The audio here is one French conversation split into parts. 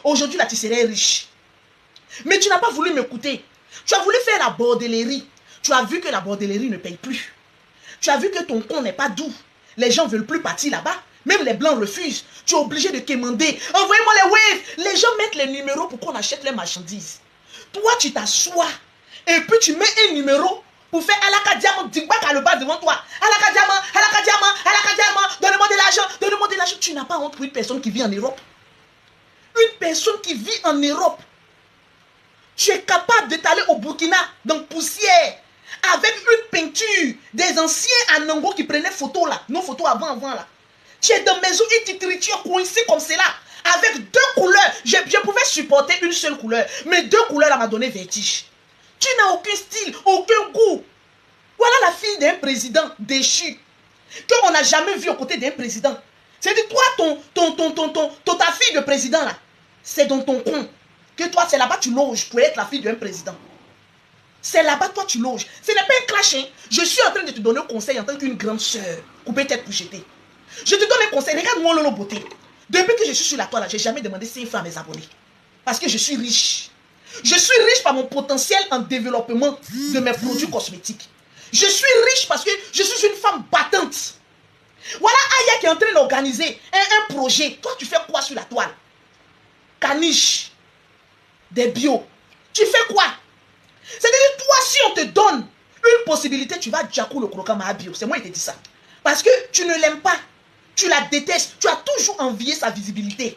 Aujourd'hui, là, tu serais riche. Mais tu n'as pas voulu m'écouter. Tu as voulu faire la bordellerie. Tu as vu que la bordellerie ne paye plus. Tu as vu que ton compte n'est pas doux. Les gens ne veulent plus partir là-bas. Même les blancs refusent. Tu es obligé de quémander. Envoyez-moi les waves. Les gens mettent les numéros pour qu'on achète les marchandises. Toi, tu t'assois. Et puis tu mets un numéro pour faire Alaka Diamant. Dis-moi qu'à le bas devant toi. Alaka Diamant, Alaka Diamant, Alaka Diamant. Donne-moi de l'argent, donne-moi de l'argent. Tu n'as pas honte pour une personne qui vit en Europe. Une personne qui vit en Europe. Tu es capable de t'aller au Burkina, dans poussière, avec une peinture des anciens Anango qui prenaient photo là, nos photos avant là. Tu es dans maison et tu es coincé comme cela, avec deux couleurs. Je pouvais supporter une seule couleur, mais deux couleurs là m'a donné vertige. Tu n'as aucun style, aucun goût. Voilà la fille d'un président déchu, qu'on n'a jamais vu aux côtés d'un président. C'est-à-dire, toi, ta fille de président là, c'est dans ton coin. Que toi, c'est là-bas tu loges pour être la fille d'un président. C'est là-bas toi tu loges. Ce n'est pas un clash. Hein. Je suis en train de te donner un conseil en tant qu'une grande sœur. Couper tête pour jeter. Je te donne un conseil. Regarde-moi Lolo Beauté. Depuis que je suis sur la toile, je n'ai jamais demandé 5 francs à mes abonnés. Parce que je suis riche. Je suis riche par mon potentiel en développement de mes produits cosmétiques. Je suis riche parce que je suis une femme battante. Voilà Aya qui est en train d'organiser un projet. Toi, tu fais quoi sur la toile? Caniche. Des bio. Tu fais quoi? C'est-à-dire, toi, si on te donne une possibilité, tu vas Djakou le croquant ma bio. C'est moi qui te dis ça. Parce que tu ne l'aimes pas. Tu la détestes. Tu as toujours envié sa visibilité.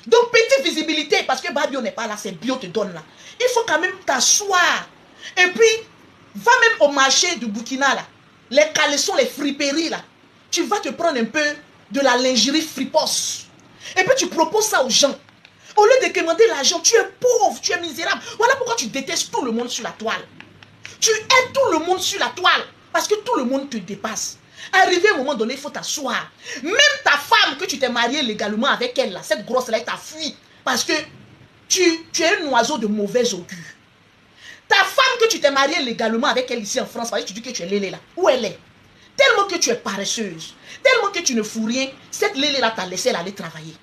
Donc, petite visibilité, parce que Babio n'est pas là, c'est bio te donne là. Il faut quand même t'asseoir. Et puis, va même au marché du Burkina là. Les caleçons, les friperies là. Tu vas te prendre un peu de la lingerie fripos. Et puis, tu proposes ça aux gens. Au lieu de demander l'argent, tu es pauvre, tu es misérable. Voilà pourquoi tu détestes tout le monde sur la toile. Tu aides tout le monde sur la toile. Parce que tout le monde te dépasse. Arrivé à un moment donné, il faut t'asseoir. Même ta femme que tu t'es marié légalement avec elle, là, cette grosse-là, elle t'a fui. Parce que tu es un oiseau de mauvais augure. Ta femme que tu t'es marié légalement avec elle ici en France, parce que tu dis que tu es Lélé là. Où elle est? Tellement que tu es paresseuse. Tellement que tu ne fous rien. Cette Lélé là t'a laissé elle aller travailler.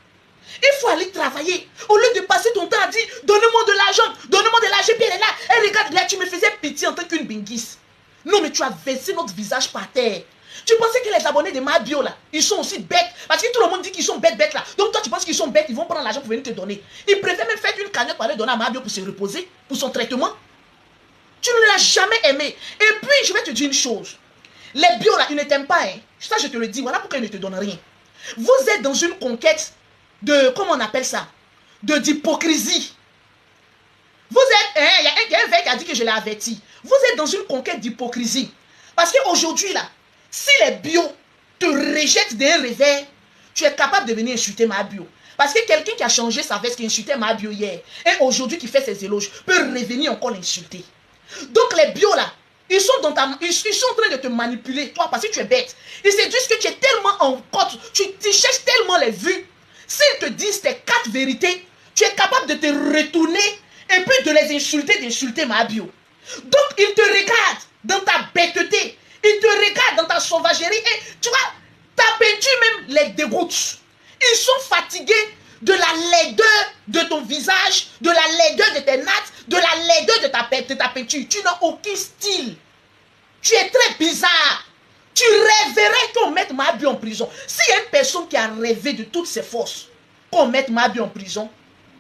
Il faut aller travailler. Au lieu de passer ton temps à dire, donnez-moi de l'argent, donnez-moi de l'argent, puis elle est là. Elle regarde là, tu me faisais pitié en tant qu'une binguisse. Non, mais tu as versé notre visage par terre. Tu pensais que les abonnés de ma bio là, ils sont aussi bêtes. Parce que tout le monde dit qu'ils sont bêtes là. Donc toi, tu penses qu'ils sont bêtes, ils vont prendre l'argent pour venir te donner. Ils préfèrent même faire une cagnotte pour aller donner à ma bio pour se reposer, pour son traitement. Tu ne l'as jamais aimé. Et puis, je vais te dire une chose. Les bio là, ils ne t'aiment pas. Hein. Ça, je te le dis. Voilà pourquoi ils ne te donnent rien. Vous êtes dans une conquête de, comment on appelle ça, d'hypocrisie. Vous êtes, il y a un verre qui a dit que je l'ai averti. Vous êtes dans une conquête d'hypocrisie. Parce qu'aujourd'hui là, si les bio te rejettent d'un revers, tu es capable de venir insulter ma bio. Parce que quelqu'un qui a changé sa veste, qui insultait ma bio hier, et aujourd'hui qui fait ses éloges, peut revenir encore l'insulter. Donc les bio là, ils sont en train de te manipuler, toi, parce que tu es bête. Ils se disent que tu es tellement en cote, tu cherches tellement les vues. S'ils te disent tes 4 vérités, tu es capable de te retourner et puis de les insulter, d'insulter ma bio. Donc, ils te regardent dans ta bêteté, ils te regardent dans ta sauvagerie et tu vois, ta peinture même les dégoûte. Ils sont fatigués de la laideur de ton visage, de la laideur de tes nattes, de la laideur de ta peinture. Tu n'as aucun style. Tu es très bizarre. Tu rêverais qu'on mette ma bio en prison. S'il y a une personne qui a rêvé de toutes ses forces qu'on mette ma bio en prison,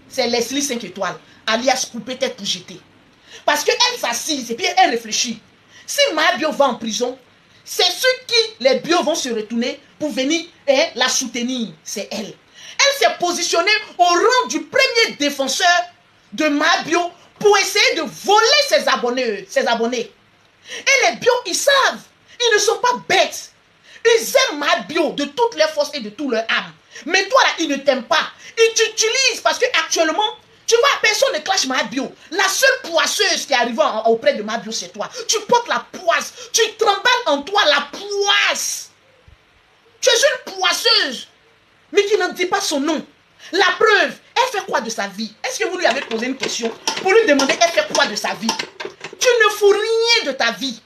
c'est Leslie 5 étoiles, alias couper tête pour jeter. Parce qu'elle s'assise et puis elle réfléchit. Si ma bio va en prison, c'est ceux qui, les bio vont se retourner pour venir la soutenir. C'est elle. Elle s'est positionnée au rang du premier défenseur de ma bio pour essayer de voler ses abonnés. Et les bio, ils savent. Ils ne sont pas bêtes. Ils aiment ma bio de toutes leurs forces et de tout leur âme. Mais toi là, ils ne t'aiment pas. Ils t'utilisent parce qu'actuellement, tu vois, personne ne clash ma bio. La seule poisseuse qui est arrivée auprès de ma bio, c'est toi. Tu portes la poisse. Tu trembles en toi la poisse. Tu es une poisseuse, mais qui n'en dit pas son nom. La preuve, elle fait quoi de sa vie? Est-ce que vous lui avez posé une question pour lui demander elle fait quoi de sa vie? Tu ne fous rien de ta vie.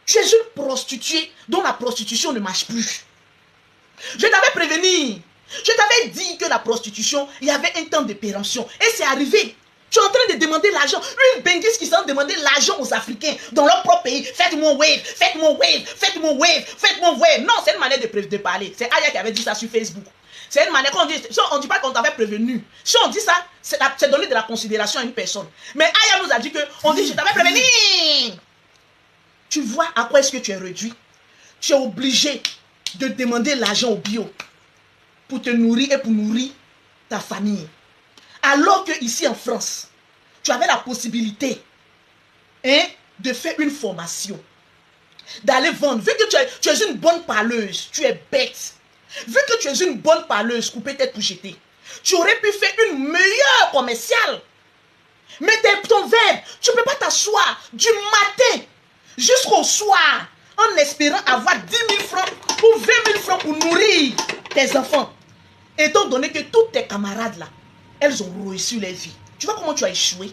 Tu es une prostituée dont la prostitution ne marche plus. Je t'avais prévenu. Je t'avais dit que la prostitution, il y avait un temps de péremption. Et c'est arrivé. Tu es en train de demander l'argent. Une benguise qui s'en demandait l'argent aux Africains dans leur propre pays. Faites-moi wave, faites-moi wave, faites-moi wave, faites-moi wave. Non, c'est une manière de parler. C'est Aya qui avait dit ça sur Facebook. C'est une manière qu'on dit. Si on ne dit pas qu'on t'avait prévenu. Si on dit ça, c'est donner de la considération à une personne. Mais Aya nous a dit que on dit je t'avais prévenu. Tu vois à quoi est-ce que tu es réduit? Tu es obligé de demander l'argent au bio pour te nourrir et pour nourrir ta famille. Alors que ici en France, tu avais la possibilité de faire une formation, d'aller vendre. Vu que tu es une bonne parleuse, tu es bête. Vu que tu es une bonne parleuse, coupée tête pour jeter, tu aurais pu faire une meilleure commerciale. Mais ton verbe, tu ne peux pas t'asseoir du matin jusqu'au soir en espérant avoir 10 000 francs ou 20 000 francs pour nourrir tes enfants. Étant donné que toutes tes camarades là, elles ont réussi leur vie. Tu vois comment tu as échoué?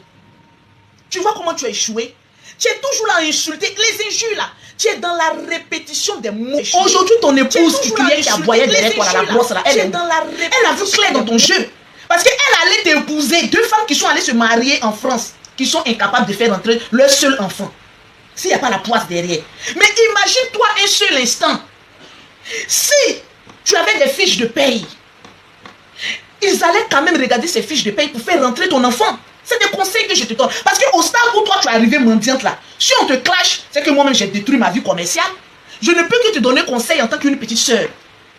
Tu vois comment tu as échoué? Tu es toujours là à insulter. Les injures là, tu es dans la répétition des mots. Aujourd'hui, ton épouse qui criait, qui aboyait derrière toi à la brosse là, elle a vu clair dans ton jeu. Parce qu'elle allait t'épouser. 2 femmes qui sont allées se marier en France, qui sont incapables de faire entrer leur seul enfant. S'il n'y a pas la poisse derrière. Mais imagine-toi un seul instant. Si tu avais des fiches de paye, ils allaient quand même regarder ces fiches de paye pour faire rentrer ton enfant. C'est des conseils que je te donne. Parce qu'au stade où toi tu es arrivé mendiante là, si on te clash, c'est que moi-même j'ai détruit ma vie commerciale. Je ne peux que te donner conseil en tant qu'une petite soeur.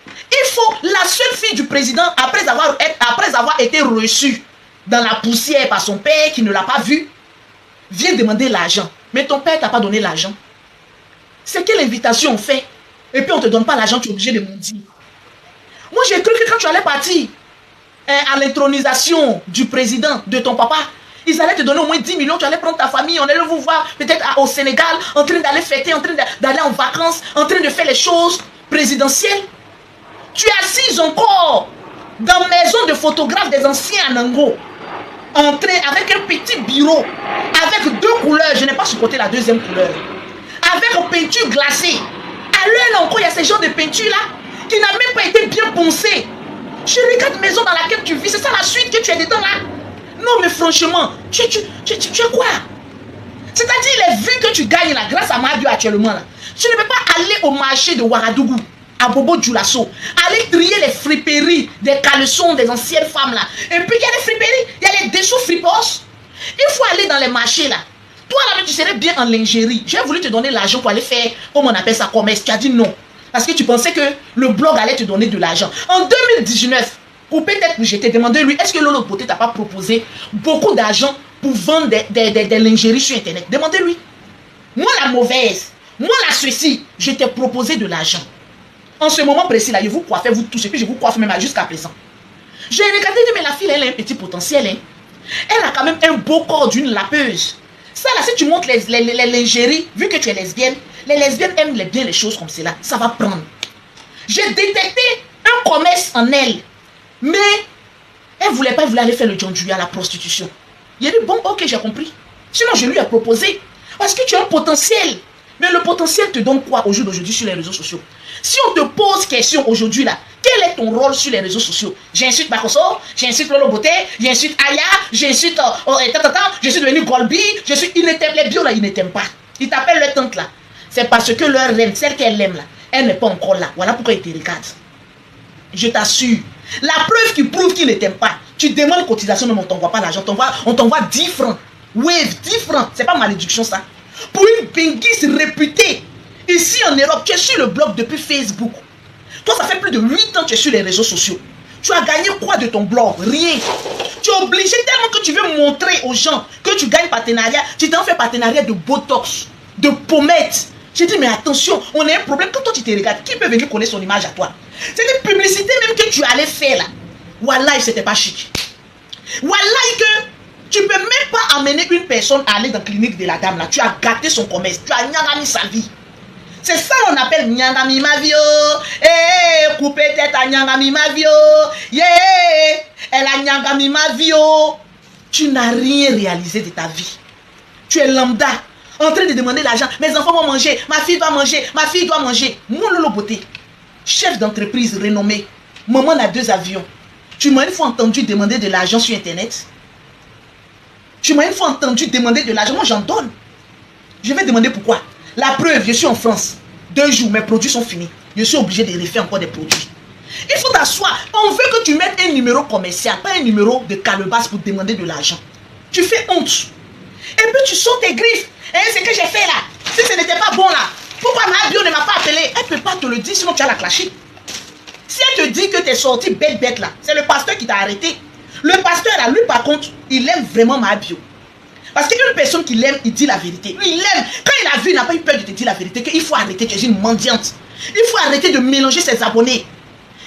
Il faut, la seule fille du président, après avoir été reçue dans la poussière par son père qui ne l'a pas vue, vient demander l'argent. Mais ton père t'a pas donné l'argent. C'est quelle invitation on fait? Et puis on ne te donne pas l'argent, tu es obligé de mendier. Moi j'ai cru que quand tu allais partir à l'intronisation du président, de ton papa, ils allaient te donner au moins 10 millions, tu allais prendre ta famille, on allait vous voir peut-être au Sénégal, en train d'aller fêter, en train d'aller en vacances, en train de faire les choses présidentielles. Tu es assise encore dans la maison de photographe des anciens à Nango, entré avec un petit bureau, avec 2 couleurs, je n'ai pas supporté la 2e couleur, avec une peinture glacée. À l'heure là encore, il y a ces genres de peinture là, qui n'a même pas été bien poncée. Je regarde maison dans laquelle tu vis, c'est ça la suite que tu es dedans là. Non mais franchement, tu es quoi? C'est-à-dire les vues que tu gagnes là, grâce à Madio actuellement là, tu ne peux pas aller au marché de Ouagadougou, à Bobo Djoulasso, aller trier les friperies des caleçons des anciennes femmes là. Et puis il y a les friperies, il y a les dessous fripos. Il faut aller dans les marchés là. Toi là, tu serais bien en lingerie. J'ai voulu te donner l'argent pour aller faire, comme on appelle ça, commerce. Tu as dit non. Parce que tu pensais que le blog allait te donner de l'argent. En 2019, ou peut-être que je t'ai demandé, lui, est-ce que Lolo Beauté t'a pas proposé beaucoup d'argent pour vendre des lingeries sur Internet? Demandez-lui. Moi, la mauvaise, moi, la ceci, je t'ai proposé de l'argent. En ce moment précis, là, je vous coiffais, vous touchez, puis je vous coiffe même jusqu'à présent. J'ai regardé, mais la fille, elle a un petit potentiel. Hein. Elle a quand même un beau corps d'une lapeuse. Ça, là, si tu montres les lingeries, vu que tu es lesbienne, les lesbiennes aiment bien les choses comme cela. Ça va prendre. J'ai détecté un commerce en elle. Mais elle ne voulait pas, elle voulait aller faire le John Julia à la prostitution. Il a dit, bon, ok, j'ai compris. Sinon, je lui ai proposé. Parce que tu as un potentiel. Mais le potentiel te donne quoi au jour d'aujourd'hui sur les réseaux sociaux? Si on te pose question aujourd'hui là, quel est ton rôle sur les réseaux sociaux? J'insulte Bakoso, j'insulte Lolo Beauté, j'insulte Aya, j'insulte je suis devenu Golby, il ne t'aime, les bio là, ils ne t'aiment pas. Ils t'appellent leur tante là. C'est parce que leur reine, celle qu'elle aime là, elle n'est pas encore là. Voilà pourquoi ils te regardent. Je t'assure. La preuve qui prouve qu'ils ne t'aiment pas. Tu demandes cotisation, mais on ne t'envoie pas l'argent. On t'envoie 10 francs. Wave, 10 francs. C'est pas malédiction ça. Pour une benguise réputée. Ici en Europe, tu es sur le blog depuis Facebook. Toi, ça fait plus de 8 ans que tu es sur les réseaux sociaux. Tu as gagné quoi de ton blog? Rien. Tu es obligé tellement que tu veux montrer aux gens que tu gagnes partenariat. Tu t'en fais partenariat de Botox, de pommettes. J'ai dit, mais attention, on a un problème. Quand toi tu te regardes, qui peut venir coller son image à toi? C'est des publicités même que tu allais faire là. Wallahi, c'était pas chic. Wallahi que tu peux même pas amener une personne à aller dans la clinique de la dame là. Tu as gâté son commerce. Tu as nyangami sa vie. C'est ça qu'on appelle nyangami ma vie. Eh, coupé tête à nyangami ma vie. Yeah, elle a nyangami ma vie. Tu n'as rien réalisé de ta vie. Tu es lambda. En train de demander l'argent. Mes enfants vont manger. Ma fille doit manger. Ma fille doit manger. Mon Lolo Beauté, chef d'entreprise renommé. Maman a 2 avions. Tu m'as une fois entendu demander de l'argent sur Internet. Tu m'as une fois entendu demander de l'argent. Moi, j'en donne. Je vais demander pourquoi. La preuve, je suis en France. 2 jours, mes produits sont finis. Je suis obligé de refaire encore des produits. Il faut t'asseoir. On veut que tu mettes un numéro commercial, pas un numéro de calebasse pour demander de l'argent. Tu fais honte. Et puis tu sautes tes griffes. Et c'est ce que j'ai fait là. Si ce n'était pas bon là, pourquoi ma bio ne m'a pas appelé? Elle ne peut pas te le dire, sinon tu as la clasher. Si elle te dit que tu es sorti bête là, c'est le pasteur qui t'a arrêté. Le pasteur là, lui par contre, il aime vraiment ma bio. Parce qu'une personne qui l'aime, il dit la vérité. Lui, il aime. Quand il a vu, il n'a pas eu peur de te dire la vérité, qu'il faut arrêter, tu es une mendiante. Il faut arrêter de mélanger ses abonnés.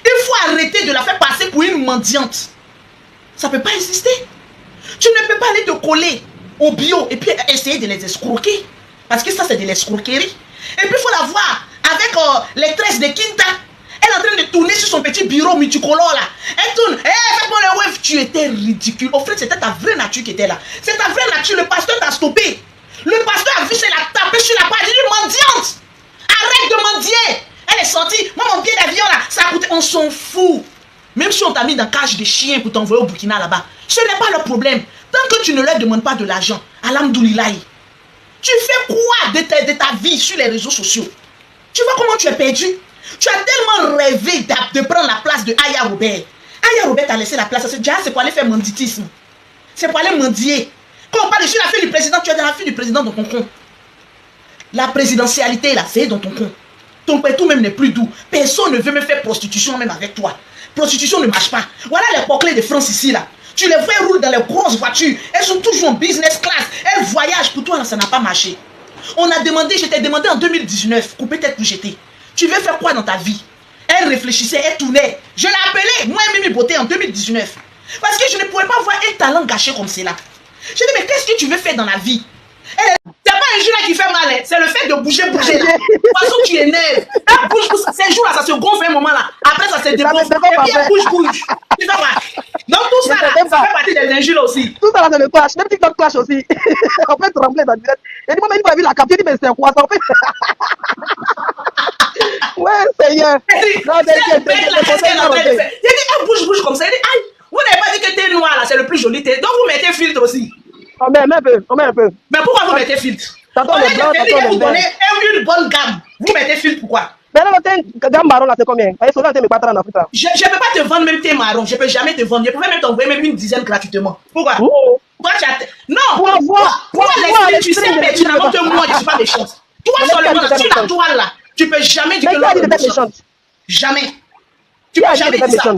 Il faut arrêter de la faire passer pour une mendiante. Ça ne peut pas exister. Tu ne peux pas aller te coller au bio et puis essayer de les escroquer. Parce que ça, c'est de l'escroquerie. Et puis, il faut la voir avec les tresses de Quinta. Elle est en train de tourner sur son petit bureau multicolore là. Elle tourne. Fais-moi le wave. Tu étais ridicule. Au fait, c'était ta vraie nature qui était là. C'est ta vraie nature. Le pasteur t'a stoppé. Le pasteur a vu, c'est la taper sur la page. Il dit, mendiante. Arrête de mendier. Elle est sortie. Moi, mon billet d'avion là, ça a coûté. On s'en fout. Même si on t'a mis dans cage de chien pour t'envoyer au Burkina là-bas, ce n'est pas leur problème. Tant que tu ne leur demandes pas de l'argent, alhamdoulilah. Tu fais quoi de ta vie sur les réseaux sociaux? Tu vois comment tu es perdu? Tu as tellement rêvé de prendre la place de Aya Robert. Aya Robert t'a laissé la place. C'est pour aller faire menditisme. C'est pour aller mendier. Quand on parle de la fille du président, tu es dans la fille du président dans ton compte. La présidentialité, là, c'est dans ton compte. Ton pétou même n'est plus doux. Personne ne veut me faire prostitution même avec toi. Prostitution ne marche pas. Voilà les poclés de France ici, là. Tu les vois rouler dans les grosses voitures. Elles sont toujours en business class. Elles voyagent. Pour toi, ça n'a pas marché. On a demandé, je t'ai demandé en 2019, couper tête pour jeter. Tu veux faire quoi dans ta vie? Elle réfléchissait, elle tournait. Je l'ai appelée, moi et Mimi Beauté en 2019. Parce que je ne pouvais pas voir un talent gâché comme cela. Je dis, mais qu'est-ce que tu veux faire dans la vie? C'est pas un jour là qui fait mal, hein. C'est le fait de bouger là. De toute façon, tu énerves. Elle bouge, ces jours là, ça se gonfle un moment là. Après, ça se dégonfle. Et puis, elle bouge. Tu vois pas? Donc, tout ça, là, ça fait partie des injures aussi. Tout ça là, c'est le clash. Même TikTok clash aussi. On peut trembler dans le direct. Et dis-moi, même pas vu la capture, dit, mais c'est quoi ça? En fait. Ouais, Seigneur. Non, elle bouge comme ça. Elle dit, aïe, vous n'avez pas dit que t'es noir là, c'est le plus joli. Donc, vous mettez filtre aussi. On met un peu. Mais pourquoi vous mettez filtre? Tantôt les blancs, tantôt les vous donnez une bonne gamme. Vous mettez filtre, pourquoi? Mais là, le gamme marron là, c'est combien? Parce que souvent, t'es mes patrons en Afrique. Je ne peux pas te vendre même tes marrons. Je ne peux jamais te vendre. Je peux même t'envoyer même une dizaine gratuitement. Pourquoi? Toi, tu as... Non! Pour avoir. Tu sais, mais tu n'as pas que moi, je ne suis pas méchante. Toi, seulement, sur la toile là, tu ne peux jamais dire que l'autre est méchante. Jamais. Tu ne peux jamais dire ça.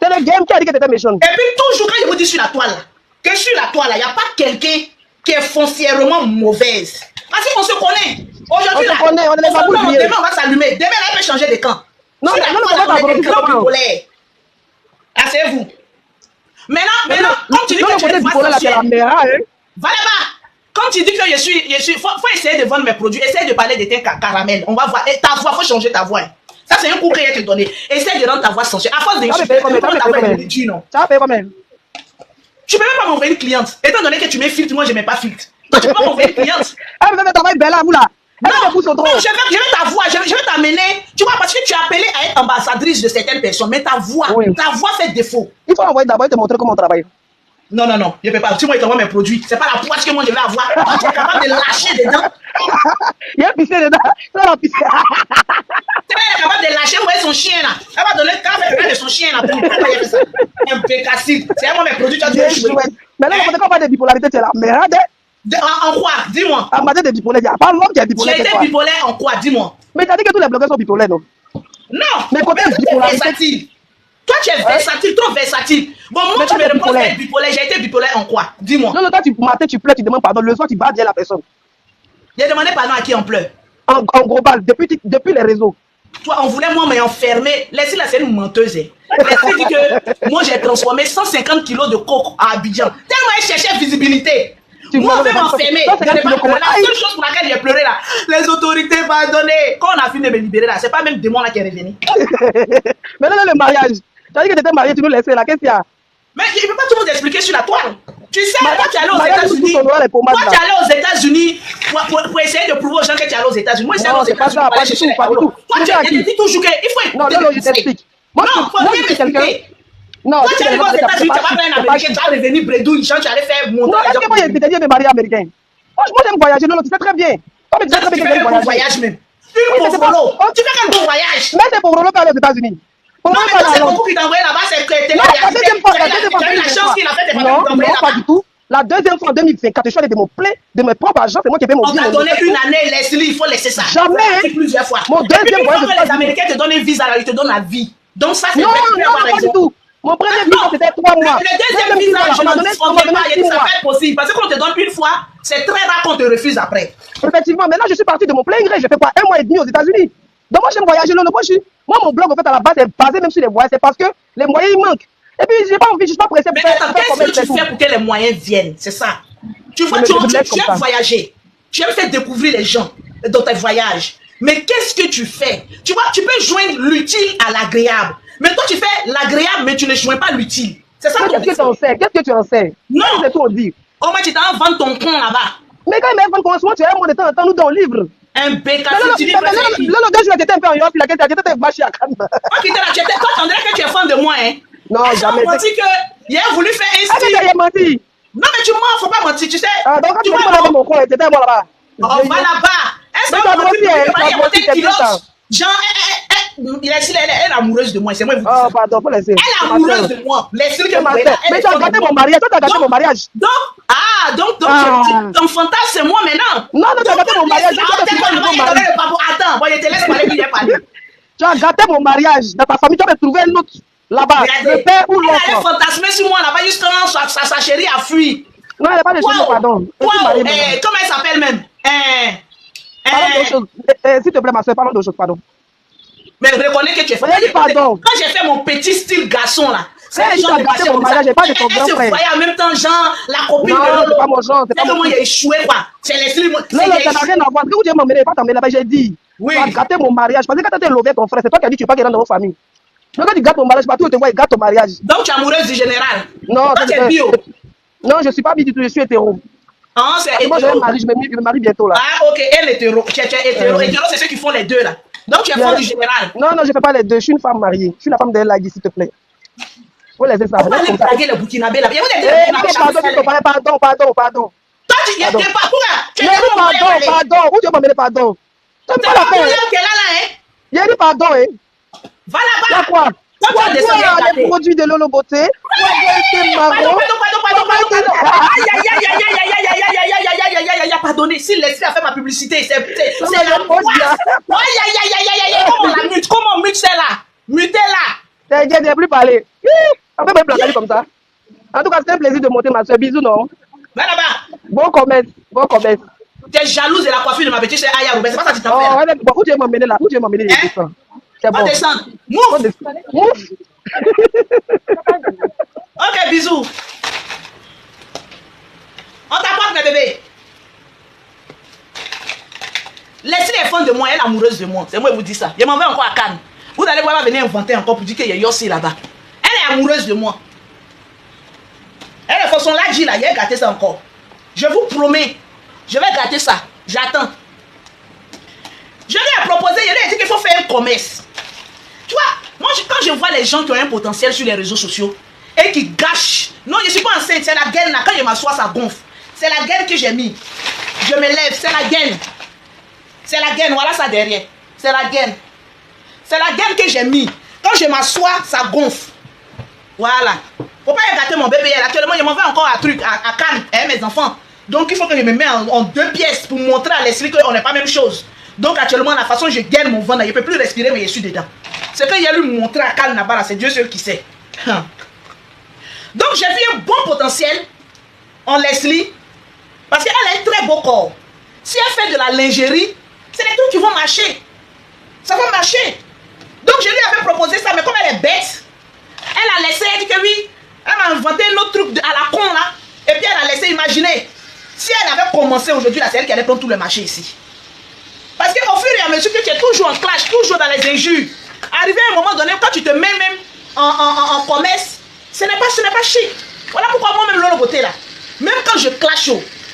C'est le game qui a dit que tu étais méchante. Et puis, toujours, quand je vous dis sur la toile là, que sur la toile là, il n'y a pas quelqu'un qui est foncièrement mauvaise. Parce qu'on se connaît. Aujourd'hui, on est les babous. Demain, on va s'allumer. Demain, là, elle peut changer de camp. Non, sur la toile, on est des grands bipolaires. Asseyez-vous. Maintenant, quand tu dis que tu es va là-bas. Quand tu dis que je suis, faut essayer de vendre mes produits. Essaye de parler de tes caramels. On va voir. Et ta voix, faut changer ta voix. Ça, c'est un coup qu'elle te donné. Essaye de rendre ta voix sensuelle. À force de ça va payer combien? Tu peux même pas m'envoyer une cliente. Étant donné que tu mets filtre, moi je mets pas filtre. Donc tu peux pas m'envoyer une cliente. Ah, mais ta voix est belle là, vous là. Non, je vais ta voix, je vais t'amener. Tu vois, parce que tu es appelé à être ambassadrice de certaines personnes, mais ta voix fait défaut. Il faut envoyer d'abord et te montrer comment on travaille. Non, je ne peux pas. Si moi, je t'envoie mes produits, c'est pas la poisse que moi je vais avoir. Tu es capable de lâcher dedans. Il y a pissé dedans. Ça va pisser. Elle est capable de lâcher, vous voyez son chien là. Elle va donner le café de son chien là. Pourquoi il fait ça? Impeccable. C'est moi mes produits, tu as dit jouer. Mais là, quand on parle de bipolarité, c'est la merde. En quoi? Dis-moi. En matière de bipolaire, il n'y a pas l'homme qui est bipolaire. Tu as été bipolaire en quoi? Dis-moi. Mais tu as dit que tous les blogueurs sont bipolaires, non? Non. Mais côté bipolarité. Toi, tu es versatile, trop versatile. Bon, moi, tu me réponds que tu es bipolaire. J'ai été bipolaire en quoi? Dis-moi. Non, toi, matin, tu pleures, tu demandes pardon. Le soir, tu bats bien la personne. J'ai demandé pardon à qui on pleure? En global, depuis les réseaux. Toi, on voulait moi m'enfermer. Laissez la c'est une menteuse. Laissez dit que moi, j'ai transformé 150 kilos de coke à Abidjan. Tellement elle cherchait visibilité. Moi, on veut m'enfermer. La seule chose pour laquelle j'ai pleuré là, les autorités pardonnées. Quand on a fini de me libérer là, c'est pas même démon là qui est revenu. Mais là, le mariage. Tu as dit que tu étais marié, tu nous laissais là. Qu'est-ce qu'il y a? Mais je ne peux pas tout vous expliquer sur la toile. Tu sais, toi, tu es allé aux États-Unis. Toi, tu es allé aux États-Unis pour essayer de prouver aux gens que tu es allé aux États-Unis. Moi, je suis allé aux États-Unis. Toi, tu as dit toujours qu'il faut écouter. Non, je t'explique. Moi, Non, faut moi, bien je suis quelqu'un. m'expliquer. Non, Quand si tu tu arrives aux États-Unis, tu vas pas un Américain, tu vas revenir bredouille, tu vas aller faire Non, monter les est-ce gens. que moi, je t'ai dit de marier américain? Moi, j'aime voyager, non, tu sais très bien. Comme tu sais très Tu bien fais que un j'aime bon voyager. voyage même. Oui, Une mais pour c'est pas... Volo. Oh, Tu fais un bon voyage. mais c'est pour Rolo aller aux États-Unis. Pour Non, Rolo mais aller quand à c'est Londres. beaucoup qui t'a envoyé là-bas, c'est que t'es Non, là, la deuxième fois, tu as eu la chance qu'il a fait, t'es pas non, envoyé non, pas là-bas. du tout. La deuxième fois en 2024, je suis allé de mon plein, de mes propres agents, c'est moi qui ai fait mon On billet. t'a mon donné billet. une année, Leslie, il faut laisser ça. Jamais, hein. C'est plusieurs fois. Mon Et puis, deuxième une fois voyage, que les Américains te donnent un visa, là, ils te donnent la vie. Donc ça, c'est Non, vrai, tu peux non, avoir pas raison. du tout. Mon premier Ah, visa, non. c'était 3 mois. Le deuxième visa, visa, je on m'a n'en donné disconviens pas. Il y a 6 dit, ça mois. peut être possible. Parce que quand on te donne une fois, c'est très rare qu'on te refuse après. Effectivement, maintenant, je suis parti de mon plein gré. J'ai fait quoi, 1 mois et demi aux États-Unis. Donc, moi, j'aime voyager. Non, moi, mon blog, en fait, à la base, est basé même sur les voyages. C'est parce que les moyens, ils manquent. Et puis, j'ai pas envie, je suis pas pressé Mais pour attends, qu'est-ce que tu tout. fais pour que les moyens viennent? C'est ça. Tu vois, Mais tu je laisse comme aimes ça. voyager. Tu aimes faire découvrir les gens dans tes voyages. Mais qu'est-ce que tu fais? Tu vois, tu peux joindre l'utile à l'agréable. Mais toi, tu fais l'agréable, mais tu ne joins pas l'utile. C'est ça Mais ton qu'est-ce que tu en sais? Qu'est-ce que tu en sais? Non. C'est tout, on dit. Au moins, tu t'en vends ton con là-bas. Mais quand ils me font souvent, tu as un mot de temps en temps, nous, dans le livre. Un béca, Mais tu dis là, le gars, je l'ai un peu en Europe, il a été bâché à Cannes. toi, on dirait que tu es fan de moi, hein? Non, jamais. On m'a dit qu'il a voulu faire un Ah, mais style. il a menti. Non, mais tu mens, faut pas mentir, tu sais. Ah, donc, quand Tu tu vois, m'as non? mon coin, c'était moi là-bas. On va là-bas. Est-ce Mais que t'as vous grossi, hein, il t'as a monté grossi, une c'est ça. Genre, elle est amoureuse de moi, c'est moi qui vous dis Oh, ça. pardon, faut laisser. Elle est amoureuse de moi. Laissez-le que C'est vous ma voyez sœur. là. Elle Mais est tu as fan de gâté moi. mon mariage. Toi, tu as gâté mon mariage. Donc, Ah. ton fantasme, c'est moi maintenant. Non, non, tu as gâté mon mariage. Attends, bon, je te laisse parler, puis il parler. Tu as gâté mon mariage. Dans ta famille, tu vas trouver un autre là-bas. Le père ou Elle allait l'autre. fantasmer sur moi là-bas, juste quand sa chérie a fui. Non, il n'y a pas de choses, pardon. Wow, comment elle s'appelle même? Parlons d'autre chose. S'il te plaît, ma soeur, parlons d'autre chose, pardon. Mais reconnais que tu es Oui, pardon. Quand j'ai fait mon petit style garçon là, C'est gens tu as gâté mon mariage, j'ai pas de ton grand Elle se frère. voyait en même temps, genre, la copine Non, de Lolo. c'est pas mon genre, c'est pas C'est mon comment il a échoué, quoi. C'est les styles. Non, non, ça n'a rien à voir. Quand tu m'emmener, pas t'emmener là-bas, j'ai dit. Oui. Tu as gâté mon mariage. Parce que quand tu as levé ton frère, c'est toi qui as dit que tu ne peux pas dans votre famille. Mais quand tu gâtes ton mariage, partout où tu vois, il gâte ton mariage. Donc tu es amoureuse du général. Non, Toi, tu es bio. Non, je ne suis pas bi du tout, je suis hétéro. Ah, c'est Moi, je hétéro. me marie bientôt là. Ah, ok, elle est hétéro. Tu es hétéro. Hétéro, c'est ceux qui font les deux là. Donc tu es fan du général. Non, non, je ne fais pas les deux. Je suis une femme mariée. Je suis la femme de Lagui, s'il te plaît. Faut laisser ça. Pourquoi aller draguer les Burkinabés là? Il y a des Burkinabés. Pardon. Toi, tu n'es pas. Pourquoi? Tu es Pardon. Où tu vas m'emmener pardon? Tu n'aimes pas la peine. qui est là, hein? Il y a dit pardon, hein. Va Il y a là-bas. quoi? Toi, tu as descendu à Les regarder. produits de Lolo Beauté. Pardonnez, si Leslie a fait ma publicité, c'est la poisse. Comment on mute celle-là? Mutez-la. Je n'ai plus parlé. On peut me placer comme ça. En tout cas, c'était un plaisir de monter ma soeur. Bisous, non? Va là-bas. Bon commerce. Tu es jalouse de la coiffure de ma petite, c'est Aya Robert. C'est pas ça que tu t'en Oh, fais. ouais, où tu vas m'emmener là? Où tu vas m'emmener les dessins? C'est On bon. descend. On Move. descend. Ouf. Ok, bisous. On t'apporte, mes bébés. Leslie est fan de moi, elle est amoureuse de moi. C'est moi qui vous dis ça. Je m'en vais encore à Cannes. Vous allez voir, elle va venir inventer encore pour dire qu'il y a Yossi là-bas. Elle est amoureuse de moi. Elle est façon là, dit là, il a gâté ça encore. Je vous promets, je vais gâter ça. J'attends. Je lui ai proposé, je lui ai dit qu'il faut faire un commerce. Tu vois, moi, quand je vois les gens qui ont un potentiel sur les réseaux sociaux et qui gâchent. Non, je ne suis pas enceinte, c'est la gaine là. Quand je m'assois, ça gonfle. C'est la gaine que j'ai mis. Je me lève, c'est la gaine. C'est la gaine, voilà ça derrière. C'est la gaine. C'est la gaine que j'ai mis. Quand je m'assois, ça gonfle. Voilà. Faut pas gâter mon bébé. Actuellement, je m'en vais encore à truc, à Cannes, hein, mes enfants. Donc, il faut que je me mette en deux pièces pour montrer à Leslie qu'on n'est pas la même chose. Donc, actuellement, la façon dont je gagne mon ventre, je ne peux plus respirer, mais je suis dedans. C'est qu'il a lui montrer à Cannes là-bas, c'est Dieu seul qui sait. Donc, j'ai vu un bon potentiel en Leslie parce qu'elle a un très beau corps. Si elle fait de la lingerie, c'est des trucs qui vont marcher. Ça va marcher. Donc, je lui avais proposé ça, mais comme elle est bête, elle a laissé, elle dit que oui, elle m'a inventé un autre truc à la con là, et puis elle a laissé imaginer. Si elle avait commencé aujourd'hui, là, c'est elle qui allait prendre tout le marché ici. Parce qu'au fur et à mesure que tu es toujours en clash, toujours dans les injures, arrivé à un moment donné, quand tu te mets même en commerce, ce n'est pas chic. Voilà pourquoi moi-même, Lolo Beauté là, même quand je clash,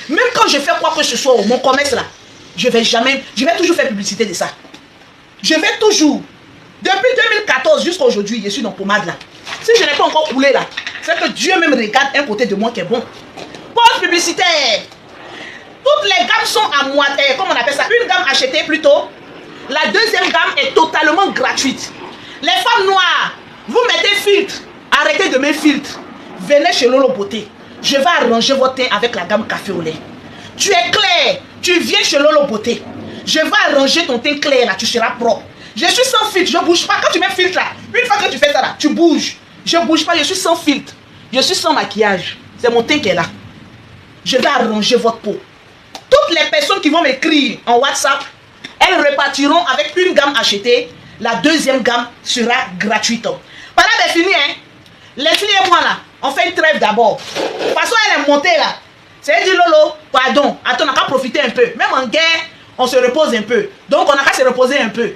même quand je fais quoi que ce soit, mon commerce là, je vais toujours faire publicité de ça. Je vais toujours. Depuis 2014 jusqu'à aujourd'hui, je suis dans pommade là. Si je n'ai pas encore coulé là, c'est que Dieu même regarde un côté de moi qui est bon. Pause publicitaire. Toutes les gammes sont à moitié, comment on appelle ça? Une gamme achetée plutôt. La deuxième gamme est totalement gratuite. Les femmes noires, vous mettez filtre. Arrêtez de mettre filtre. Venez chez Lolo Beauté. Je vais arranger votre teint avec la gamme café au lait. Tu es clair. Tu viens chez Lolo Beauté. Je vais arranger ton teint clair là. Tu seras propre. Je suis sans filtre. Je ne bouge pas. Quand tu mets filtre là, une fois que tu fais ça là, tu bouges. Je ne bouge pas. Je suis sans filtre. Je suis sans maquillage. C'est mon teint qui est là. Je vais arranger votre peau. Toutes les personnes qui vont m'écrire en WhatsApp, elles repartiront avec une gamme achetée. La deuxième gamme sera gratuite. Par là, c'est fini, hein. Leslie et moi là, on fait une trêve d'abord. Parce qu'elle est montée là. C'est dit Lolo, pardon, attends, on n'a qu'à profiter un peu. Même en guerre, on se repose un peu. Donc on n'a qu'à se reposer un peu.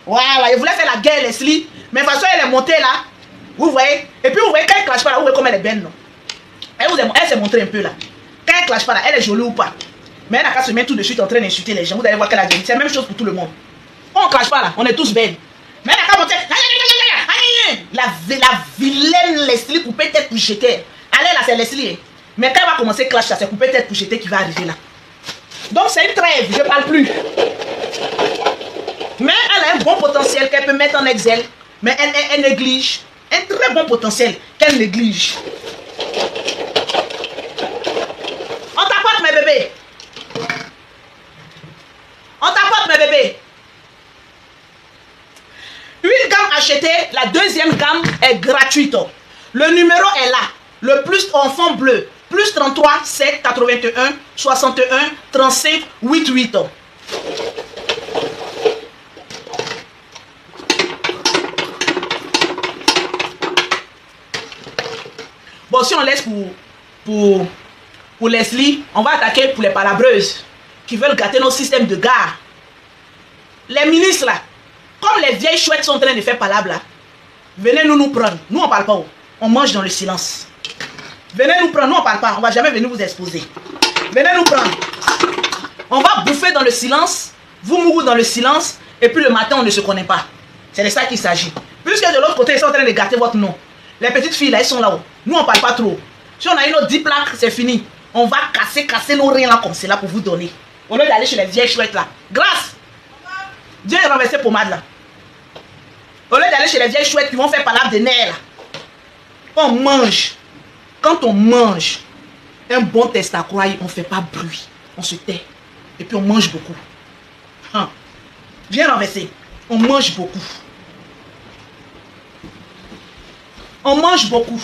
Voilà, je voulais faire la guerre Leslie. Mais de toute façon, elle est montée là. Vous voyez. Et puis vous voyez, quand elle clash pas là, vous voyez comme elle est belle, non. Elle s'est montrée un peu là. Quand elle clash pas là, elle est jolie ou pas. Mais elle n'a qu'à se mettre tout de suite en train d'insulter les gens. Vous allez voir qu'elle a gagné. C'est la même chose pour tout le monde. On ne clash pas là, on est tous belles. Mais elle n'a qu'à monter. La vilaine Leslie coupée tête pour jeter. Allez là, c'est Leslie. Mais quand elle va commencer clash là, c'est coupée tête pour jeter qui va arriver là. Donc c'est une trêve, je ne parle plus. Mais elle a un bon potentiel qu'elle peut mettre en Excel. Mais elle néglige. Un très bon potentiel qu'elle néglige. On t'apporte mes bébés. On t'apporte mes bébés. Une gamme achetée, la deuxième gamme est gratuite. Le numéro est là. Le plus enfant bleu. Plus 33 7 81 61 35 88. Bon, si on laisse pour Leslie, on va attaquer pour les palabreuses qui veulent gâter nos systèmes de gare. Les ministres là, comme les vieilles chouettes sont en train de faire palabre là, venez nous prendre. Nous on parle pas, on mange dans le silence. Venez nous prendre, nous on parle pas, on va jamais venir vous exposer. Venez nous prendre. On va bouffer dans le silence, vous mourrez dans le silence, et puis le matin on ne se connaît pas. C'est de ça qu'il s'agit. Puisque de l'autre côté ils sont en train de gâter votre nom. Les petites filles là, elles sont là-haut. Nous on parle pas trop. Si on a une autre 10 plaques, c'est fini. On va casser nos reins là comme c'est là pour vous donner. Au lieu d'aller chez les vieilles chouettes là. Grâce. Dieu est renversé pommade là. Au lieu d'aller chez les vieilles chouettes qui vont faire palabre de nerfs là. On mange. Quand on mange un bon testacroix, on ne fait pas bruit. On se tait. Et puis on mange beaucoup. Hein. Viens renverser. On mange beaucoup. On mange beaucoup.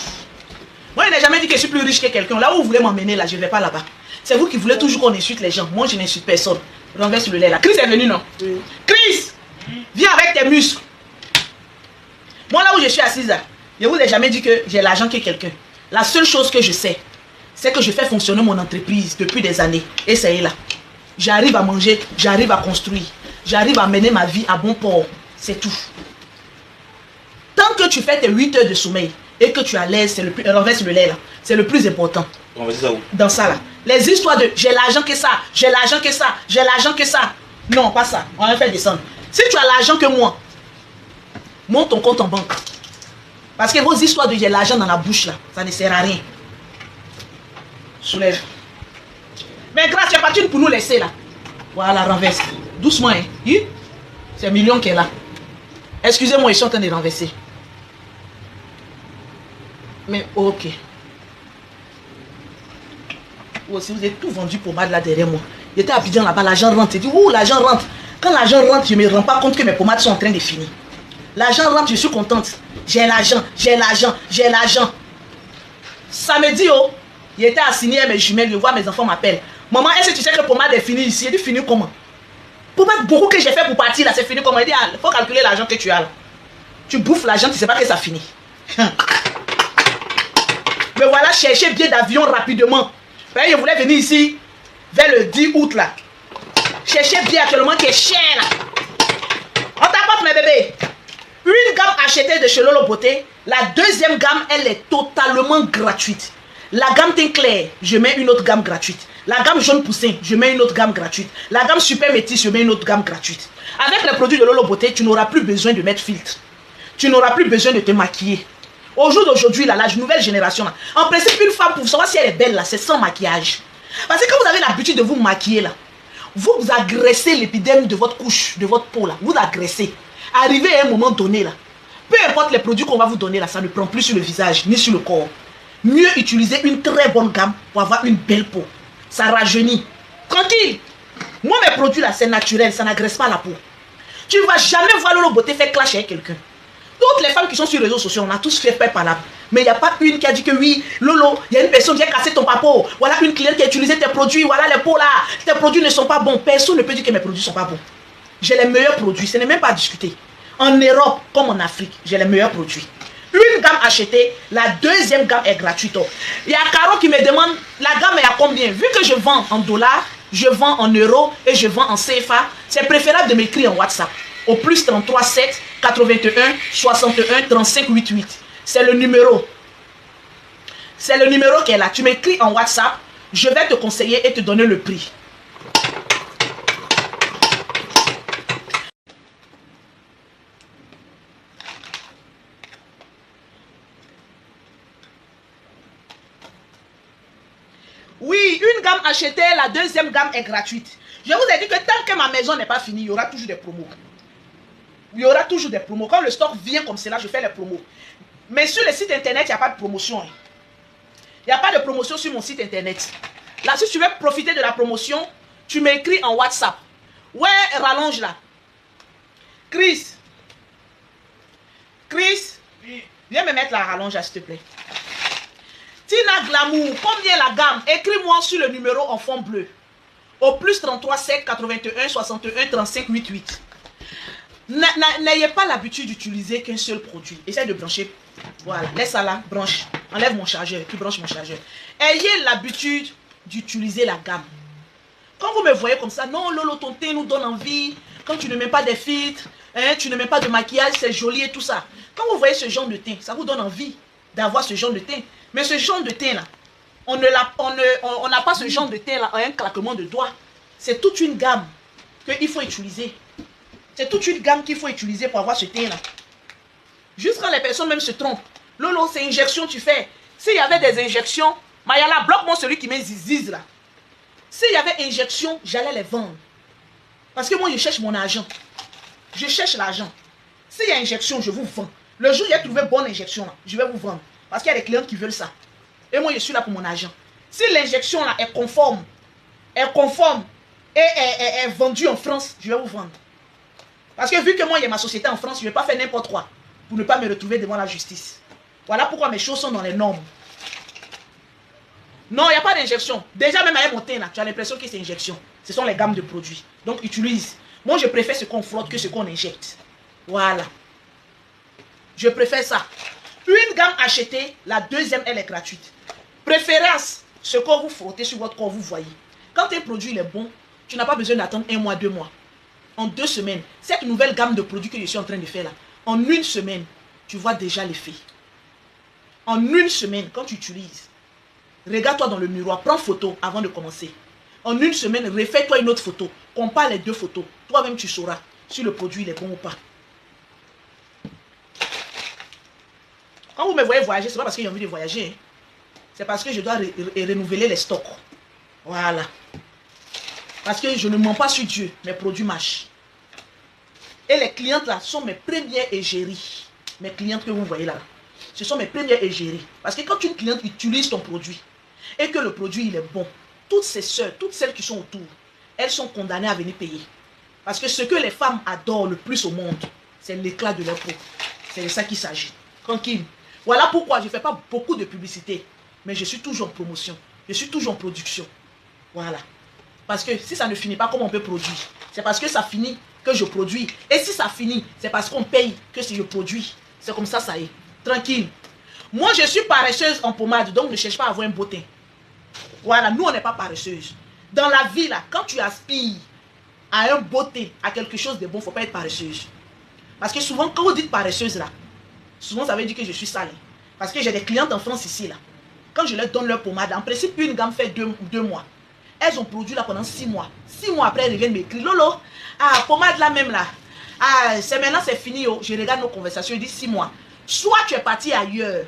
Moi, je n'ai jamais dit que je suis plus riche que quelqu'un. Là où vous voulez m'emmener, là, je ne vais pas là-bas. C'est vous qui voulez toujours qu'on insulte les gens. Moi, je n'insulte personne. Renverse le lait là. Chris est venu, non? Oui. Chris, viens avec tes muscles. Moi, là où je suis assise, là, je ne vous ai jamais dit que j'ai l'argent que quelqu'un. La seule chose que je sais, c'est que je fais fonctionner mon entreprise depuis des années. Et c'est là. J'arrive à manger, j'arrive à construire. J'arrive à mener ma vie à bon port. C'est tout. Tant que tu fais tes 8 heures de sommeil et que tu as l'aise, c'est le plus, renverse le lait là, c'est le plus important. Ça où? Dans ça là. Les histoires de j'ai l'argent que ça, j'ai l'argent que ça, j'ai l'argent que ça. Non, pas ça. On va faire descendre. Si tu as l'argent que moi, monte ton compte en banque. Parce que vos histoires de j'ai l'argent dans la bouche là, ça ne sert à rien. Soulève. Mais grâce, tu es parti pour nous laisser là. Voilà, renverse. Doucement, hein. C'est un million qui est là. Excusez-moi, ils sont en train de renverser. Mais ok. Vous aussi, vous avez tout vendu pour pommade là derrière moi. J'étais à Abidjan là-bas, l'argent rentre. Je dis, ouh, l'argent rentre. Quand l'argent rentre, je ne me rends pas compte que mes pommades sont en train de finir. L'argent rentre, je suis contente. J'ai l'argent, j'ai l'argent, j'ai l'argent. Samedi, oh, j'étais assigné à mes jumelles, je vois mes enfants m'appellent. Maman, est-ce que tu sais que pommade est finie ici? Elle dit, fini comment? Pommade, beaucoup que j'ai fait pour partir là, c'est fini comment? Elle dit, il faut calculer l'argent que tu as là. Tu bouffes l'argent, tu ne sais pas que ça finit. Mais voilà, chercher billet d'avion rapidement. Je voulais venir ici vers le 10 août là. Chercher billet actuellement qui est cher là. On t'apporte mes bébés. Une gamme achetée de chez Lolo Beauté. La deuxième gamme, elle est totalement gratuite. La gamme teint clair, je mets une autre gamme gratuite. La gamme jaune poussin, je mets une autre gamme gratuite. La gamme super métisse, je mets une autre gamme gratuite. Avec les produits de Lolo Beauté, tu n'auras plus besoin de mettre filtre. Tu n'auras plus besoin de te maquiller. Au jour d'aujourd'hui, la nouvelle génération, là, en principe, une femme, pour savoir si elle est belle, là, c'est sans maquillage. Parce que quand vous avez l'habitude de vous maquiller, là, vous agressez l'épiderme de votre couche, de votre peau, là. Vous agressez. Arrivé à un moment donné, là, peu importe les produits qu'on va vous donner, là, ça ne prend plus sur le visage, ni sur le corps. Mieux utiliser une très bonne gamme pour avoir une belle peau. Ça rajeunit. Tranquille. Moi, mes produits, là, c'est naturel, ça n'agresse pas la peau. Tu ne vas jamais voir Lolo Beauté faire clash avec quelqu'un. Toutes les femmes qui sont sur les réseaux sociaux, on a tous fait peur par là. Mais il n'y a pas une qui a dit que oui, Lolo, il y a une personne qui a cassé ton papo. Voilà une cliente qui a utilisé tes produits. Voilà les peaux là. Tes produits ne sont pas bons. Personne ne peut dire que mes produits ne sont pas bons. J'ai les meilleurs produits. Ce n'est même pas à discuter. En Europe comme en Afrique, j'ai les meilleurs produits. Une gamme achetée, la deuxième gamme est gratuite. Il y a Caro qui me demande, la gamme est à combien? Vu que je vends en dollars, je vends en euros et je vends en CFA, c'est préférable de m'écrire en WhatsApp. Au plus 33 7 81 61 35 88. C'est le numéro. C'est le numéro qui est là. Tu m'écris en WhatsApp, je vais te conseiller et te donner le prix. Oui, une gamme achetée, la deuxième gamme est gratuite. Je vous ai dit que tant que ma maison n'est pas finie, il y aura toujours des promos. Il y aura toujours des promos. Quand le stock vient comme cela, je fais les promos. Mais sur le site internet, il n'y a pas de promotion. Il n'y a pas de promotion sur mon site internet. Là, si tu veux profiter de la promotion, tu m'écris en WhatsApp. Ouais, rallonge là. Chris. Oui. Viens me mettre la rallonge là, s'il te plaît. Tina Glamour, combien la gamme? Écris-moi sur le numéro en fond bleu. Au plus 33 7 81 61 35 88. N'ayez pas l'habitude d'utiliser qu'un seul produit. Essaye de brancher. Voilà, laisse ça là, branche. Enlève mon chargeur, tu branches mon chargeur. Ayez l'habitude d'utiliser la gamme. Quand vous me voyez comme ça, non, Lolo, ton teint nous donne envie. Quand tu ne mets pas des filtres, hein, tu ne mets pas de maquillage, c'est joli et tout ça. Quand vous voyez ce genre de teint, ça vous donne envie d'avoir ce genre de teint. Mais ce genre de teint là, on n'a pas ce genre de teint là en un claquement de doigts. C'est toute une gamme qu'il faut utiliser. C'est toute une gamme qu'il faut utiliser pour avoir ce teint là. Juste quand les personnes même se trompent. Lolo, c'est injection tu fais. S'il y avait des injections, Mayala, bloque-moi celui qui met ziziz là. S'il y avait injection, j'allais les vendre. Parce que moi, je cherche mon argent. Je cherche l'argent. S'il y a injection, je vous vends. Le jour où il y a trouvé bonne injection là, je vais vous vendre. Parce qu'il y a des clients qui veulent ça. Et moi, je suis là pour mon argent. Si l'injection là est conforme et est vendue en France, je vais vous vendre. Parce que vu que moi, il y a ma société en France, je ne vais pas faire n'importe quoi pour ne pas me retrouver devant la justice. Voilà pourquoi mes choses sont dans les normes. Non, il n'y a pas d'injection. Déjà, même avec mon teint, là, tu as l'impression que c'est injection. Ce sont les gammes de produits. Donc, utilise. Moi, je préfère ce qu'on frotte que ce qu'on injecte. Voilà. Je préfère ça. Une gamme achetée, la deuxième, elle est gratuite. Préférence, ce que vous frottez sur votre corps, vous voyez. Quand un produit il est bon, tu n'as pas besoin d'attendre 1 mois, 2 mois. En 2 semaines, cette nouvelle gamme de produits que je suis en train de faire là, en 1 semaine, tu vois déjà l'effet. En 1 semaine, quand tu utilises, regarde-toi dans le miroir, prends photo avant de commencer. En 1 semaine, refais-toi une autre photo. Compare les 2 photos. Toi-même, tu sauras si le produit il est bon ou pas. Quand vous me voyez voyager, ce n'est pas parce que j'ai envie de voyager. Hein. C'est parce que je dois renouveler les stocks. Voilà. Parce que je ne mens pas sur Dieu. Mes produits marchent. Et les clientes là sont mes premières égéries. Mes clientes que vous voyez là. Ce sont mes premières égéries. Parce que quand une cliente utilise ton produit et que le produit il est bon, toutes ces soeurs, toutes celles qui sont autour, elles sont condamnées à venir payer. Parce que ce que les femmes adorent le plus au monde, c'est l'éclat de leur peau. C'est de ça qu'il s'agit. Tranquille. Voilà pourquoi je ne fais pas beaucoup de publicité. Mais je suis toujours en promotion. Je suis toujours en production. Voilà. Parce que si ça ne finit pas, comment on peut produire? C'est parce que ça finit que je produis. Et si ça finit, c'est parce qu'on paye que si je produis. C'est comme ça, ça est. Tranquille. Moi, je suis paresseuse en pommade, donc ne cherche pas à avoir un beau teint. Voilà, nous, on n'est pas paresseuse. Dans la vie, là, quand tu aspires à un beau teint, à quelque chose de bon, il ne faut pas être paresseuse. Parce que souvent, quand vous dites paresseuse, là, souvent, ça veut dire que je suis sale. Parce que j'ai des clientes en France ici, là. Quand je leur donne leur pommade, en principe, une gamme fait 2 mois. Elles ont produit là pendant 6 mois. 6 mois après, elles reviennent m'écrire. Lolo, ah, pommade là même là. Ah, c'est maintenant, c'est fini. Oh. Je regarde nos conversations, il dit 6 mois. Soit tu es parti ailleurs,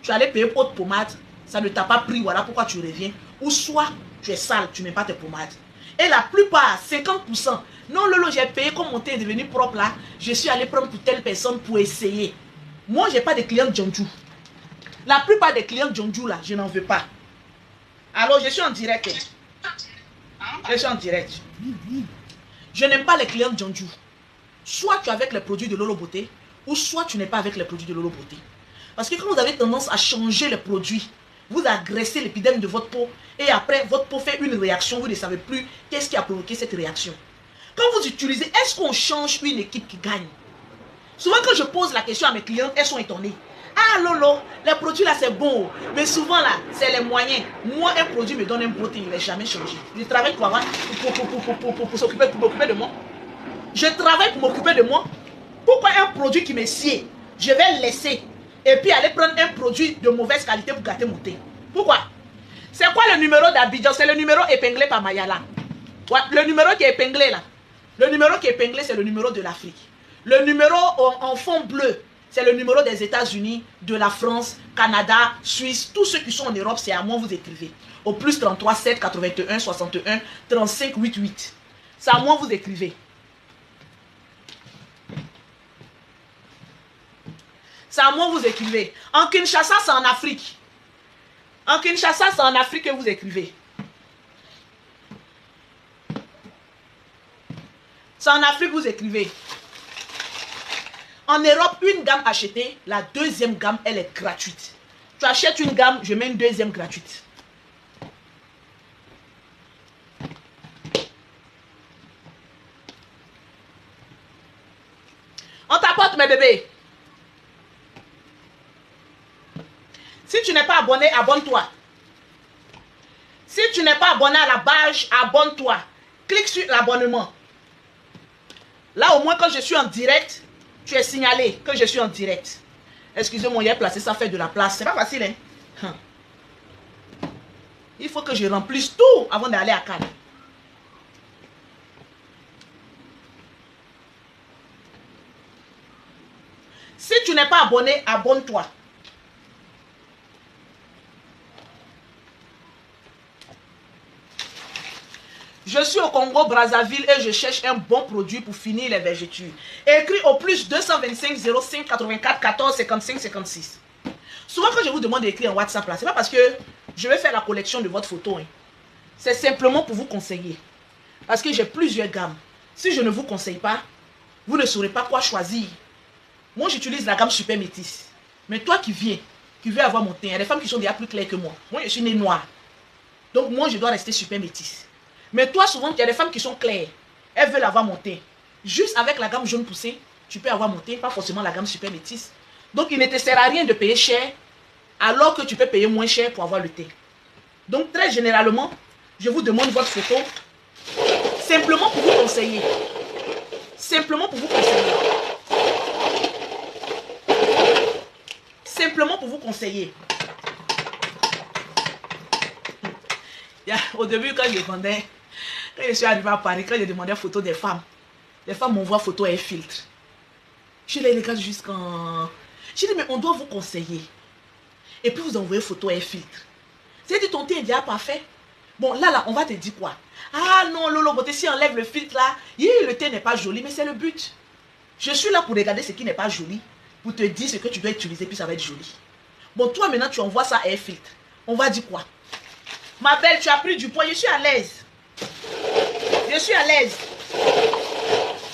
tu allais payer pour de pommade, ça ne t'a pas pris, voilà pourquoi tu reviens. Ou soit tu es sale, tu n'aimes pas tes pommades. Et la plupart, 50%, non Lolo, j'ai payé comme mon thé est devenu propre là, je suis allé prendre pour telle personne pour essayer. Moi, je n'ai pas de clients Djonju. La plupart des clients Djonju là, je n'en veux pas. Alors, je suis en direct. Je suis en direct. Je n'aime pas les clients Djonju. Soit tu es avec les produits de Lolo Beauté, ou soit tu n'es pas avec les produits de Lolo Beauté. Parce que quand vous avez tendance à changer les produits, vous agressez l'épiderme de votre peau, et après votre peau fait une réaction, vous ne savez plus qu'est-ce qui a provoqué cette réaction. Quand vous utilisez, est-ce qu'on change une équipe qui gagne? Souvent quand je pose la question à mes clientes, elles sont étonnées. Ah Lolo, les produits là c'est bon, mais souvent là, c'est les moyens. Moi, un produit me donne un beauté, il ne va jamais changer. Je travaille pour avoir, pour s'occuper, pour m'occuper de moi. Je travaille pour m'occuper de moi. Pourquoi un produit qui me sied, je vais le laisser et puis aller prendre un produit de mauvaise qualité pour gâter mon thé? Pourquoi? C'est quoi le numéro d'Abidjan? C'est le numéro épinglé par Mayala. Ouais, le numéro qui est épinglé là. Le numéro qui est épinglé, c'est le numéro de l'Afrique. Le numéro en fond bleu, c'est le numéro des États-Unis, de la France, Canada, Suisse. Tous ceux qui sont en Europe, c'est à moi, vous écrivez. Au plus 33 7 81 61 35 88. C'est à moi, vous écrivez. C'est à moi, vous écrivez. En Kinshasa, c'est en Afrique. En Kinshasa, c'est en Afrique que vous écrivez. C'est en Afrique que vous écrivez. En Europe, une gamme achetée, la deuxième gamme, elle est gratuite. Tu achètes une gamme, je mets une deuxième gratuite. On t'apporte, mes bébés. Si tu n'es pas abonné, abonne-toi. Si tu n'es pas abonné à la page, abonne-toi. Clique sur l'abonnement. Là, au moins, quand je suis en direct, tu es signalé que je suis en direct. Excusez-moi, il a placé ça, fait de la place. C'est pas facile, hein? Il faut que je remplisse tout avant d'aller à Cannes. Si tu n'es pas abonné, abonne-toi. Je suis au Congo Brazzaville et je cherche un bon produit pour finir les vergetures. Écris au plus 225 05 84 14 55 56. Souvent quand je vous demande d'écrire en WhatsApp là, c'est pas parce que je vais faire la collection de votre photo. Hein. C'est simplement pour vous conseiller. Parce que j'ai plusieurs gammes. Si je ne vous conseille pas, vous ne saurez pas quoi choisir. Moi j'utilise la gamme super métisse. Mais toi qui viens, qui veux avoir mon teint, il y a des femmes qui sont déjà plus claires que moi. Moi je suis née noire. Donc moi je dois rester super métisse. Mais toi, souvent, il y a des femmes qui sont claires. Elles veulent avoir mon teint. Juste avec la gamme jaune poussée, tu peux avoir mon teint, pas forcément la gamme super métisse. Donc, il ne te sert à rien de payer cher, alors que tu peux payer moins cher pour avoir le teint. Donc, très généralement, je vous demande votre photo, simplement pour vous conseiller. Simplement pour vous conseiller. Simplement pour vous conseiller. Au début, quand je vendais, quand je suis arrivé à Paris, quand je demandais photo des femmes, les femmes m'envoient photo et filtre. Je les regarde jusqu'en... Je dis, mais on doit vous conseiller. Et puis vous envoyez photo et filtre. C'est-à-dire ton teint est déjà parfait. Bon, là, on va te dire quoi? Ah non, Lolo Beauté, si on enlève le filtre là, le teint n'est pas joli, mais c'est le but. Je suis là pour regarder ce qui n'est pas joli, pour te dire ce que tu dois utiliser, puis ça va être joli. Bon, toi maintenant, tu envoies ça et filtre. On va dire quoi? Ma belle, tu as pris du poids, je suis à l'aise. Je suis à l'aise.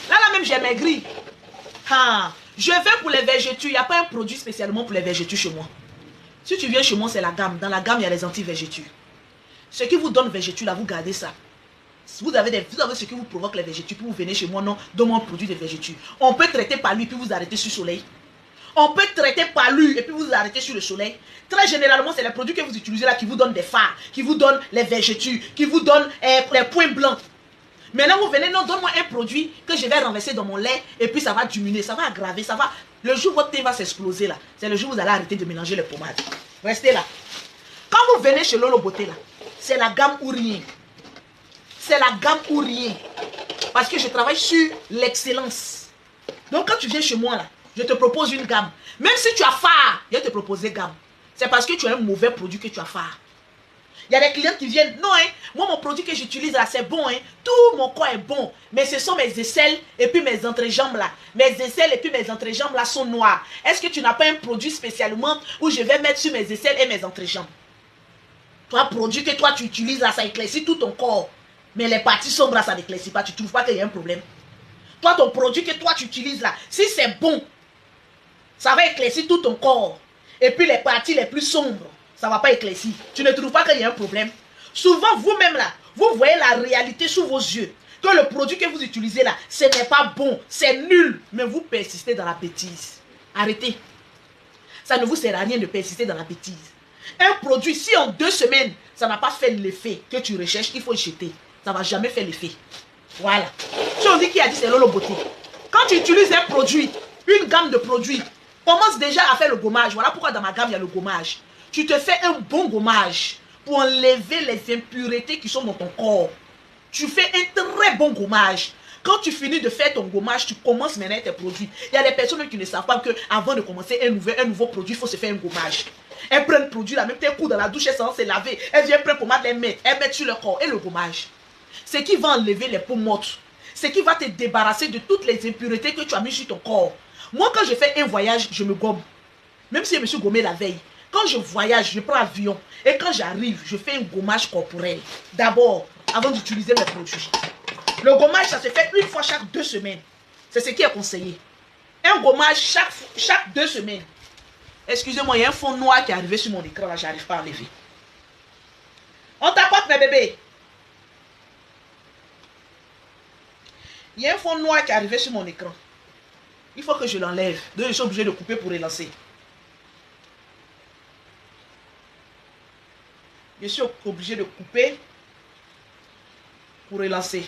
Là même, j'ai maigri. Ah, je vais pour les vergetures. Il n'y a pas un produit spécialement pour les vergetures chez moi. Si tu viens chez moi, c'est la gamme. Dans la gamme, il y a les anti-vergetures. Ce qui vous donne vergetures, là, vous gardez ça. Vous avez ce qui vous provoque les vergetures, puis vous venez chez moi, non, donne-moi un produit de vergetures. On peut traiter par lui, puis vous arrêtez sur le soleil. On peut traiter par lui et puis vous arrêtez sur le soleil. Très généralement, c'est les produits que vous utilisez là qui vous donnent des fards, qui vous donnent les vergetures, qui vous donnent les points blancs. Maintenant, vous venez, non, donne-moi un produit que je vais renverser dans mon lait et puis ça va diminuer, ça va aggraver, ça va... Le jour où votre thé va s'exploser là, c'est le jour où vous allez arrêter de mélanger les pommades. Restez là. Quand vous venez chez Lolo Beauté là, c'est la gamme ou rien. C'est la gamme ou rien. Parce que je travaille sur l'excellence. Donc quand tu viens chez moi là, je te propose une gamme. Même si tu as phare, je vais te proposer gamme. C'est parce que tu as un mauvais produit que tu as phare. Il y a des clients qui viennent, non, hein, moi mon produit que j'utilise là, c'est bon, hein, tout mon corps est bon, mais ce sont mes aisselles et puis mes entrejambes là. Mes aisselles et puis mes entrejambes là sont noires. Est-ce que tu n'as pas un produit spécialement où je vais mettre sur mes aisselles et mes entrejambes? Toi, produit que toi tu utilises là, ça éclaircit tout ton corps. Mais les parties sombres là, ça n'éclaircit pas, tu ne trouves pas qu'il y a un problème? Toi, ton produit que toi tu utilises là, si c'est bon, ça va éclaircir tout ton corps. Et puis les parties les plus sombres, ça ne va pas éclaircir. Tu ne trouves pas qu'il y a un problème? Souvent, vous-même là, vous voyez la réalité sous vos yeux. Que le produit que vous utilisez là, ce n'est pas bon, c'est nul. Mais vous persistez dans la bêtise. Arrêtez. Ça ne vous sert à rien de persister dans la bêtise. Un produit, si en 2 semaines, ça n'a pas fait l'effet que tu recherches, il faut le jeter. Ça ne va jamais faire l'effet. Voilà. Si on dit qui a dit c'est Lolo Beauté. Quand tu utilises un produit, une gamme de produits, commence déjà à faire le gommage. Voilà pourquoi dans ma gamme, il y a le gommage. Tu te fais un bon gommage pour enlever les impuretés qui sont dans ton corps. Tu fais un très bon gommage. Quand tu finis de faire ton gommage, tu commences maintenant tes produits. Il y a des personnes qui ne savent pas qu'avant de commencer un nouveau produit, il faut se faire un gommage. Elles prennent le produit, là, même tes coups dans la douche, elles s'en se laver. Elles viennent prendre pommade, elles mettent sur leur corps. Et le gommage, c'est qui va enlever les peaux mortes. C'est qui va te débarrasser de toutes les impuretés que tu as mis sur ton corps. Moi, quand je fais un voyage, je me gomme. Même si je me suis gommé la veille. Quand je voyage, je prends l'avion. Et quand j'arrive, je fais un gommage corporel. D'abord, avant d'utiliser mes produits. Le gommage, ça se fait une fois chaque 2 semaines. C'est ce qui est conseillé. Un gommage chaque 2 semaines. Excusez-moi, il y a un fond noir qui est arrivé sur mon écran. Là, je n'arrive pas à enlever. On t'apporte, mes bébés. Il y a un fond noir qui est arrivé sur mon écran. Il faut que je l'enlève. Donc, je suis obligé de couper pour relancer. Je suis obligé de couper pour relancer.